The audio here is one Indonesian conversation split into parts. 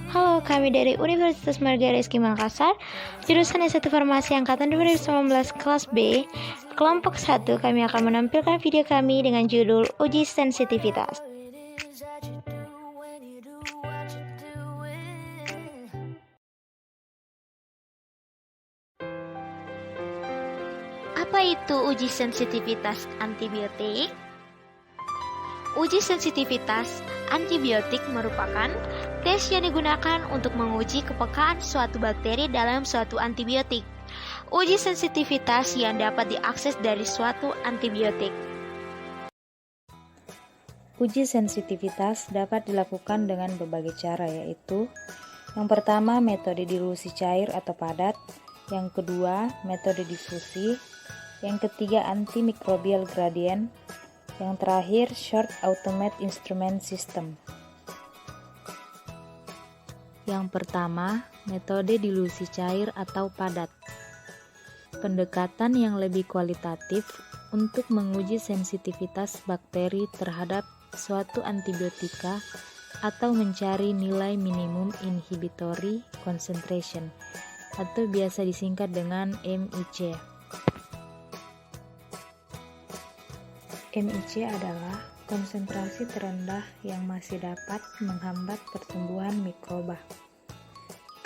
Halo, kami dari Universitas Marga Rizky Makassar, jurusan S1 Farmasi Angkatan 2019 kelas B, kelompok 1. Kami akan menampilkan video kami dengan judul Uji Sensitivitas. Apa itu uji sensitivitas antibiotik? Uji sensitivitas antibiotik merupakan tes yang digunakan untuk menguji kepekaan suatu bakteri dalam suatu antibiotik. Uji sensitivitas yang dapat diakses dari suatu antibiotik. Uji sensitivitas dapat dilakukan dengan berbagai cara, yaitu yang pertama metode dilusi cair atau padat, yang kedua metode difusi, yang ketiga antimicrobial gradient, yang terakhir short automated instrument system. Yang pertama, metode dilusi cair atau padat. Pendekatan yang lebih kualitatif untuk menguji sensitivitas bakteri terhadap suatu antibiotika atau mencari nilai minimum inhibitory concentration atau biasa disingkat dengan MIC. MIC adalah konsentrasi terendah yang masih dapat menghambat pertumbuhan mikroba.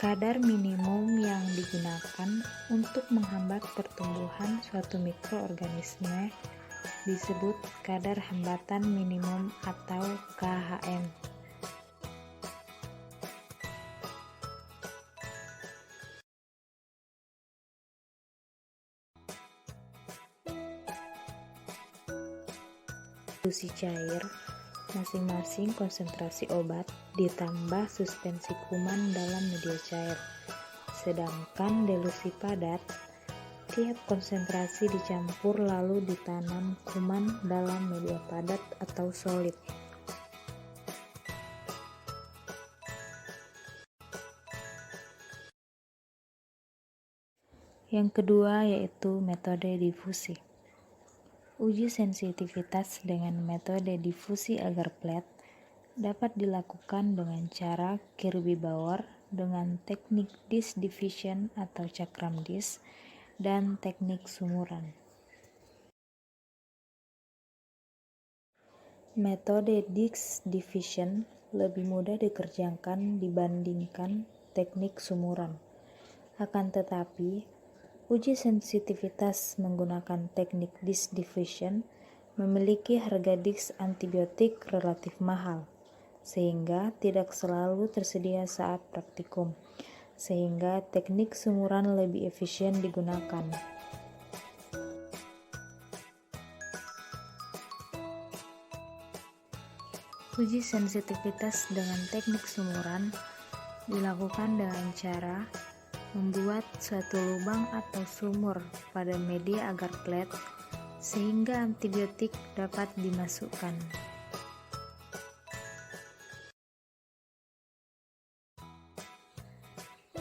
Kadar minimum yang digunakan untuk menghambat pertumbuhan suatu mikroorganisme disebut kadar hambatan minimum atau KHM. Dilusi cair, masing-masing konsentrasi obat ditambah suspensi kuman dalam media cair. Sedangkan dilusi padat, tiap konsentrasi dicampur lalu ditanam kuman dalam media padat atau solid. Yang kedua yaitu metode difusi. Uji sensitivitas dengan metode difusi agar plate dapat dilakukan dengan cara Kirby-Bauer dengan teknik disk diffusion atau cakram disk dan teknik sumuran. Metode disk diffusion lebih mudah dikerjakan dibandingkan teknik sumuran. Akan tetapi, uji sensitivitas menggunakan teknik disk diffusion memiliki harga disk antibiotik relatif mahal, sehingga tidak selalu tersedia saat praktikum, sehingga teknik sumuran lebih efisien digunakan. Uji sensitivitas dengan teknik sumuran dilakukan dengan cara membuat suatu lubang atau sumur pada media agar plate sehingga antibiotik dapat dimasukkan.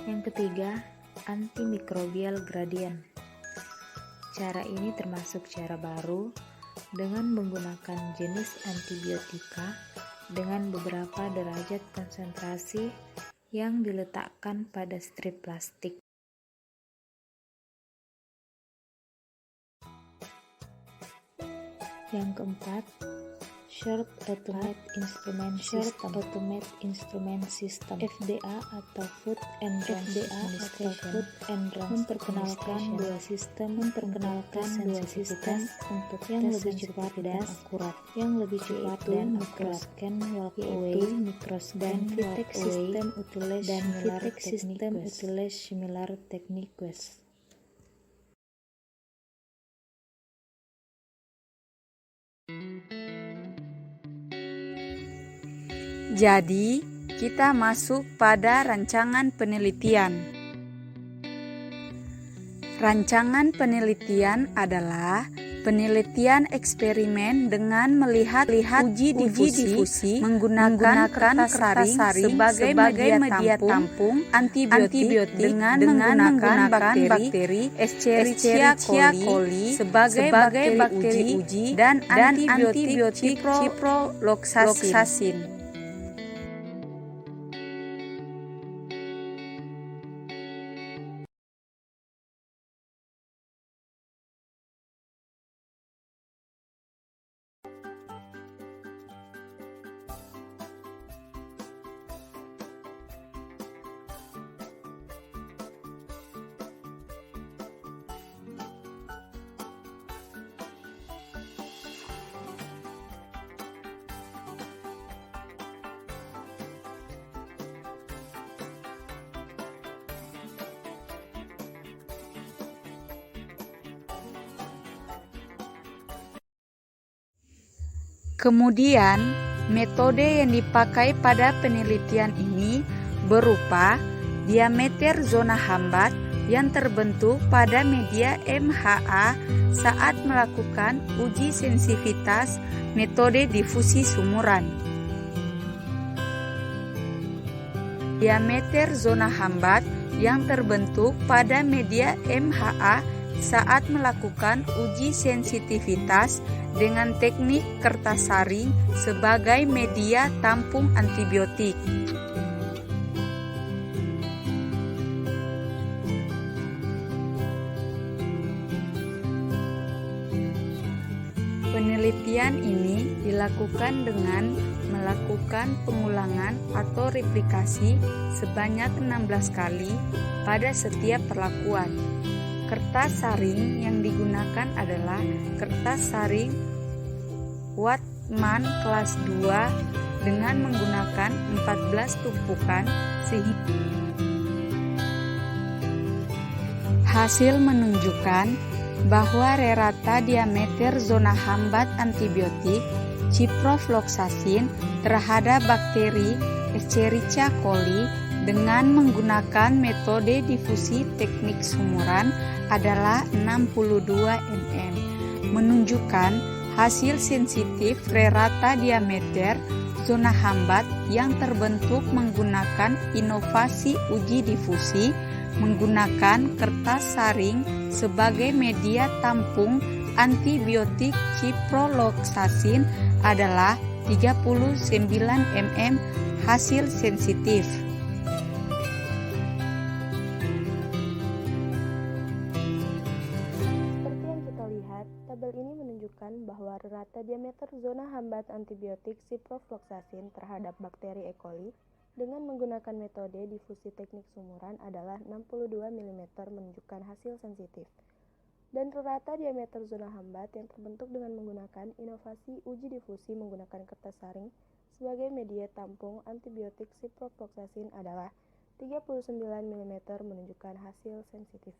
Yang ketiga, antimicrobial gradient. Cara ini termasuk cara baru dengan menggunakan jenis antibiotika dengan beberapa derajat konsentrasi yang diletakkan pada strip plastik. Yang keempat, short automated instrument system FDA atau Food and Drug Administration memperkenalkan dua sistem untuk yang lebih cepat dan akurat, microscan walkaway dan Vitek system utilize similar techniques. Jadi, kita masuk pada rancangan penelitian. Rancangan penelitian adalah penelitian eksperimen dengan melihat uji difusi menggunakan kertas saring sebagai media tampung antibiotik dengan menggunakan bakteri Escherichia coli sebagai bakteri uji dan antibiotik ciprofloxacin. Kemudian, metode yang dipakai pada penelitian ini berupa diameter zona hambat yang terbentuk pada media MHA saat melakukan uji sensitivitas metode difusi sumuran. Diameter zona hambat yang terbentuk pada media MHA saat melakukan uji sensitivitas dengan teknik kertas saring sebagai media tampung antibiotik. Penelitian ini dilakukan dengan melakukan pengulangan atau replikasi sebanyak 16 kali pada setiap perlakuan. Kertas saring yang digunakan adalah kertas saring Wattmann kelas 2 dengan menggunakan 14 tumpukan sehingga hasil menunjukkan bahwa rata diameter zona hambat antibiotik ciprofloxacin terhadap bakteri Escherichia coli dengan menggunakan metode difusi teknik sumuran adalah 62 mm, menunjukkan hasil sensitif rata diameter zona hambat yang terbentuk menggunakan inovasi uji difusi menggunakan kertas saring sebagai media tampung antibiotik ciprofloxacin adalah 39 mm hasil sensitif. Seperti yang kita lihat, tabel ini menunjukkan bahwa rata diameter zona hambat antibiotik ciprofloxacin terhadap bakteri E. coli dengan menggunakan metode difusi teknik sumuran adalah 62 mm menunjukkan hasil sensitif. Dan rata diameter zona hambat yang terbentuk dengan menggunakan inovasi uji difusi menggunakan kertas saring sebagai media tampung antibiotik ciprofloxacin adalah 39 mm menunjukkan hasil sensitif.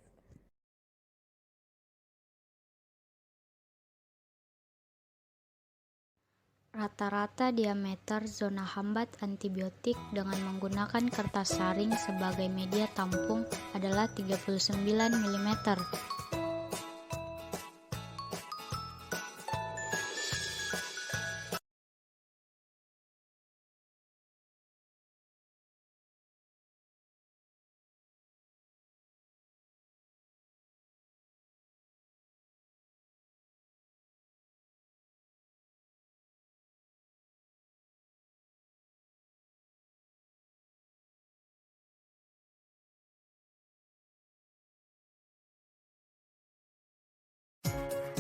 Rata-rata diameter zona hambat antibiotik dengan menggunakan kertas saring sebagai media tampung adalah 39 mm.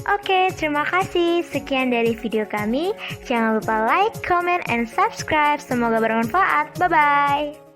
Oke, terima kasih. Sekian dari video kami. Jangan lupa like, comment, and subscribe. Semoga bermanfaat. Bye-bye.